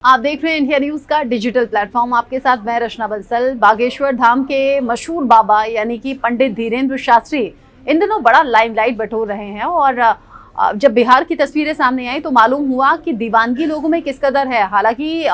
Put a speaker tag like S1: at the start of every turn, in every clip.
S1: आप देख रहे हैं इंडिया न्यूज का डिजिटल प्लेटफॉर्म। आपके साथ मैं रचना बंसल। बागेश्वर धाम के मशहूर बाबा यानी कि पंडित धीरेन्द्र शास्त्री इन दिनों बड़ा लाइमलाइट बटोर रहे हैं और जब बिहार की तस्वीरें सामने आई तो मालूम हुआ कि दीवानगी लोगों में किस कदर है। हालांकि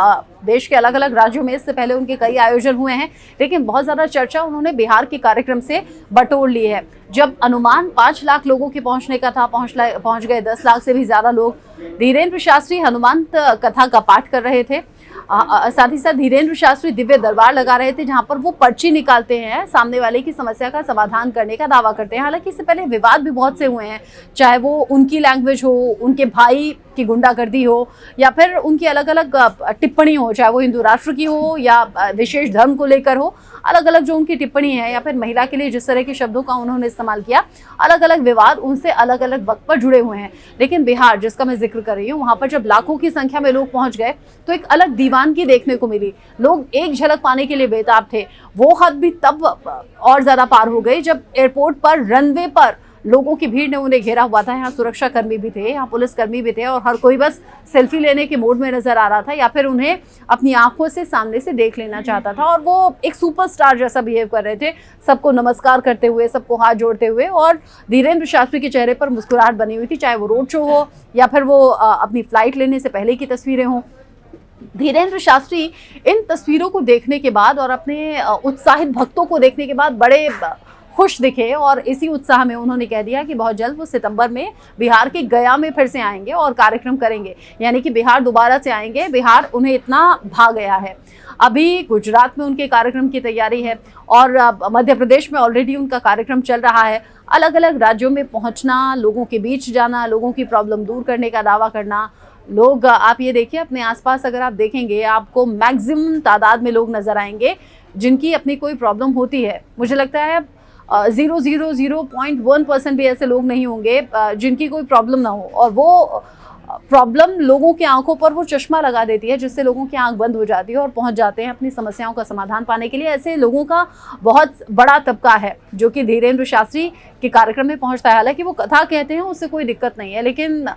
S1: देश के अलग अलग राज्यों में इससे पहले उनके कई आयोजन हुए हैं, लेकिन बहुत ज़्यादा चर्चा उन्होंने बिहार के कार्यक्रम से बटोर ली है। जब अनुमान 5 लाख लोगों के पहुंचने का था, पहुंच गए 10 लाख से भी ज़्यादा लोग। धीरेन्द्र शास्त्री हनुमान कथा का पाठ कर रहे थे। साथ ही साथ धीरेन्द्र शास्त्री दिव्य दरबार लगा रहे थे, जहां पर वो पर्ची निकालते हैं, सामने वाले की समस्या का समाधान करने का दावा करते हैं। हालांकि इससे पहले विवाद भी बहुत से हुए हैं, चाहे वो उनकी लैंग्वेज हो, उनके भाई की गुंडागर्दी हो, या फिर उनकी अलग अलग टिप्पणी हो, चाहे वो हिंदू राष्ट्र की हो या विशेष धर्म को लेकर हो। अलग अलग जो उनकी टिप्पणी है या फिर महिला के लिए जिस तरह के शब्दों का उन्होंने इस्तेमाल किया, अलग अलग विवाद उनसे अलग अलग वक्त पर जुड़े हुए हैं। लेकिन बिहार जिसका मैं जिक्र कर रही हूँ, वहां पर जब लाखों की संख्या में लोग पहुंच गए तो एक अलग दीवानगी देखने को मिली। लोग एक झलक पाने के लिए बेताब थे। वो हद भी तब और ज्यादा पार हो गई जब एयरपोर्ट पर, रनवे पर लोगों की भीड़ ने उन्हें घेरा हुआ था। यहाँ सुरक्षा कर्मी भी थे, यहाँ पुलिस कर्मी भी थे और हर कोई बस सेल्फी लेने के मूड में नजर आ रहा था या फिर उन्हें अपनी आंखों से सामने से देख लेना चाहता था। और वो एक सुपरस्टार जैसा बिहेव कर रहे थे, सबको नमस्कार करते हुए, सबको हाथ जोड़ते हुए। और धीरेन्द्र शास्त्री के चेहरे पर मुस्कुराहट बनी हुई थी, चाहे वो रोड शो हो या फिर वो अपनी फ्लाइट लेने से पहले की तस्वीरें हों। धीरेन्द्र शास्त्री इन तस्वीरों को देखने के बाद और अपने उत्साहित भक्तों को देखने के बाद बड़े खुश दिखे और इसी उत्साह में उन्होंने कह दिया कि बहुत जल्द वो सितंबर में बिहार के गया में फिर से आएंगे और कार्यक्रम करेंगे। यानी कि बिहार दोबारा से आएंगे। बिहार उन्हें इतना भा गया है। अभी गुजरात में उनके कार्यक्रम की तैयारी है और मध्य प्रदेश में ऑलरेडी उनका कार्यक्रम चल रहा है। अलग अलग राज्यों में पहुंचना, लोगों के बीच जाना, लोगों की प्रॉब्लम दूर करने का दावा करना। लोग, आप ये देखिए अपने आसपास अगर आप देखेंगे, आपको मैक्सिमम तादाद में लोग नजर आएंगे जिनकी अपनी कोई प्रॉब्लम होती है। मुझे लगता है 0.1% भी ऐसे लोग नहीं होंगे जिनकी कोई प्रॉब्लम ना हो, और वो प्रॉब्लम लोगों की आंखों पर वो चश्मा लगा देती है जिससे लोगों की आंख बंद हो जाती है और पहुंच जाते हैं अपनी समस्याओं का समाधान पाने के लिए। ऐसे लोगों का बहुत बड़ा तबका है जो कि धीरेन्द्र शास्त्री के कार्यक्रम में पहुंचता है। हालांकि वो कथा कहते हैं, उससे कोई दिक्कत नहीं है, लेकिन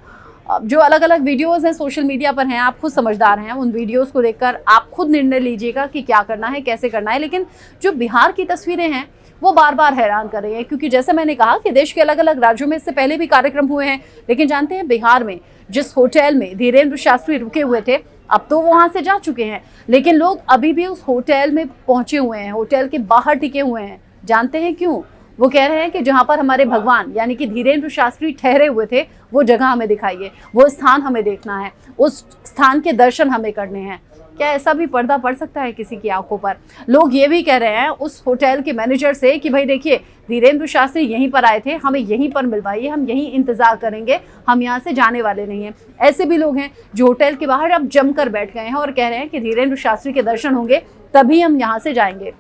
S1: जो अलग अलग वीडियोस हैं सोशल मीडिया पर हैं, आप खुद समझदार हैं, उन वीडियोस को देखकर आप खुद निर्णय लीजिएगा कि क्या करना है, कैसे करना है। लेकिन जो बिहार की तस्वीरें हैं वो बार बार हैरान कर रही हैं, क्योंकि जैसे मैंने कहा कि देश के अलग अलग राज्यों में इससे पहले भी कार्यक्रम हुए हैं, लेकिन जानते हैं बिहार में जिस होटल में धीरेन्द्र शास्त्री रुके हुए थे, अब तो वो वहां से जा चुके हैं, लेकिन लोग अभी भी उस होटल में पहुंचे हुए हैं, होटल के बाहर टिके हुए हैं। जानते हैं क्यों? वो कह रहे हैं कि जहां पर हमारे भगवान यानी कि धीरेन्द्र शास्त्री ठहरे हुए थे, वो जगह हमें दिखाइए, वो स्थान हमें देखना है, उस स्थान के दर्शन हमें करने हैं। क्या ऐसा भी पर्दा पड़ सकता है किसी की आंखों पर? लोग ये भी कह रहे हैं उस होटल के मैनेजर से कि भाई देखिए, धीरेन्द्र शास्त्री यहीं पर आए थे, हमें यहीं पर मिलवाइए, हम यहीं इंतजार करेंगे, हम यहाँ से जाने वाले नहीं हैं। ऐसे भी लोग हैं जो होटल के बाहर अब जमकर बैठ गए हैं और कह रहे हैं कि धीरेन्द्र शास्त्री के दर्शन होंगे तभी हम यहाँ से जाएंगे।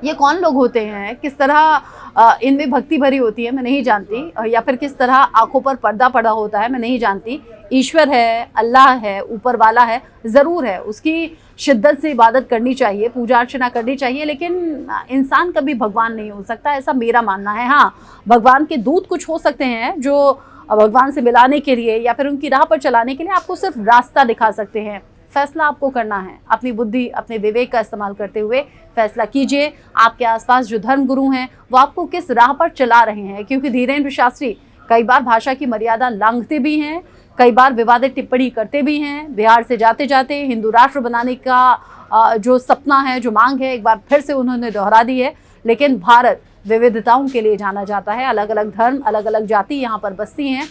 S1: ये कौन लोग होते हैं, किस तरह इनमें भक्ति भरी होती है मैं नहीं जानती, या फिर किस तरह आंखों पर पर्दा पड़ा होता है मैं नहीं जानती। ईश्वर है, अल्लाह है, ऊपर वाला है, ज़रूर है, उसकी शिद्दत से इबादत करनी चाहिए, पूजा अर्चना करनी चाहिए, लेकिन इंसान कभी भगवान नहीं हो सकता, ऐसा मेरा मानना है। हाँ, भगवान के दूत कुछ हो सकते हैं जो भगवान से मिलाने के लिए या फिर उनकी राह पर चलाने के लिए आपको सिर्फ रास्ता दिखा सकते हैं। फैसला आपको करना है, अपनी बुद्धि, अपने विवेक का इस्तेमाल करते हुए फैसला कीजिए। आपके आसपास जो धर्म गुरु हैं वो आपको किस राह पर चला रहे हैं, क्योंकि धीरेन्द्र शास्त्री कई बार भाषा की मर्यादा लांघते भी हैं, कई बार विवादित टिप्पणी करते भी हैं। बिहार से जाते जाते हिंदू राष्ट्र बनाने का जो सपना है, जो मांग है, एक बार फिर से उन्होंने दोहरा दी है। लेकिन भारत विविधताओं के लिए जाना जाता है, अलग अलग धर्म, अलग अलग जाति यहाँ पर बसती हैं।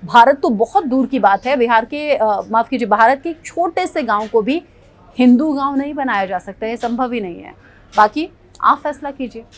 S1: भारत तो बहुत दूर की बात है, बिहार के माफ़ कीजिए, भारत के एक छोटे से गांव को भी हिंदू गांव नहीं बनाया जा सकता, ये संभव ही नहीं है। बाकी आप फैसला कीजिए।